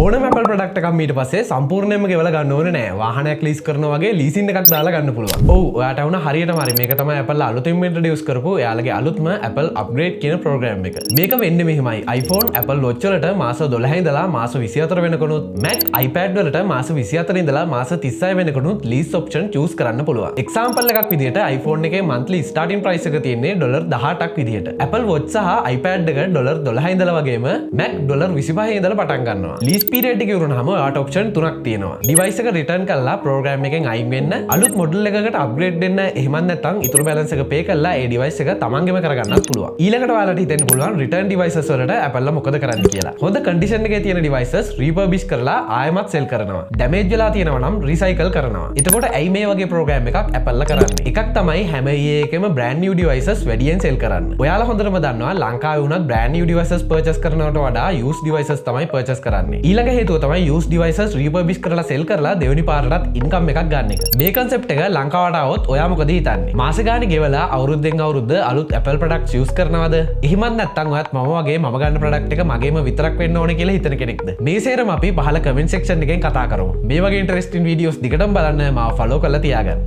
ඕනම Apple product එකක් ඊට පස්සේ සම්පූර්ණයෙන්ම ගෙවලා ගන්න ඕනේ නෑ. වාහනයක් ලීස් කරනවා වගේ ලීසින් එකක් දාලා ගන්න පුළුවන්. ඔව් ඔයාට වුණ හරියටම හරි. මේක තමයි Apple අලුතින්ම ඉන්ට්‍රොඩියුස් කරපු එයාලගේ අලුත්ම Apple upgrade කියන ප්‍රෝග්‍රෑම් එක. මේක වෙන්නේ මෙහෙමයි. iPhone, Apple Watch වලට මාස 12 ඉඳලා මාස 24 වෙනකනුත්, Mac, iPad වලට මාස 24 ඉඳලා මාස 36 වෙනකනුත් ලීස් ඔප්ෂන් චූස් කරන්න පුළුවන්. එක්සාම්පල් එකක් විදිහට iPhone එකේ monthly starting price එක තියෙන්නේ $18ක් විදිහට. Apple Watch සහ iPad එක $12 ඉඳලා වගේම Mac $25 ඉඳලා පටන් ගන්නවා. ලීස් පීරියඩ් එක ඉවරනහම ඔයාට ඔප්ෂන් තුනක් තියෙනවා. ඩිවයිස් එක රිටර්න් කරලා ප්‍රෝග්‍රෑම් එකෙන් අයින් වෙන්න, අලුත් මොඩල් එකකට අප්ග්‍රේඩ් වෙන්න, එහෙමත් නැත්නම් ඉතුරු බැලන්ස් එක පේ කරලා ඒ ඩිවයිස් එක තමන්ගෙම කරගන්නත් පුළුවන්. ඊළඟට ඔයාලට හිතෙන්න පුළුවන් රිටර්න් ඩිවයිසස් වලට Apple මොකද කරන්නේ කියලා. හොඳ කන්ඩිෂන් එකේ තියෙන ඩිවයිසස් රීපර්බිෂ් කරලා ආයෙමත් සෙල් කරනවා. ඩැමේජ් වෙලා තියෙනවා නම් රීසයිකල් කරනවා. එතකොට ඇයි මේ වගේ ප්‍රෝග්‍රෑම් එකක් Apple කරන්නේ? එකක් තමයි හැම එකේම brand new devices වැඩියෙන් සෙල් කරන්න. ඔයාලා හොඳටම දන්නවා ලංකාවේ වුණත් brand new devices purchase කරනවට වඩා used devices තමයි purchase කරන්නේ. ඊළඟ හේතුව තමයි used devices refurbish කරලා sell කරලා දෙවෙනි පාරටත් income එකක් ගන්න එක. මේ concept එක ලංකාවට આવොත් ඔයා මොකද හිතන්නේ? මාස ගානේ ගෙවලා අවුරුද්දෙන් අවුරුද්ද අලුත් Apple products use කරනවද? එහෙමත් නැත්නම් ඔයත් මම වගේ මම ගන්න product එක මගේම විතරක් වෙන්න ඕනේ කියලා හිතන කෙනෙක්ද? මේ සේරම අපි පහල comment section එකෙන් කතා කරමු. මේ වගේ interesting videos දිගටම බලන්න මාව follow කරලා තියාගන්න.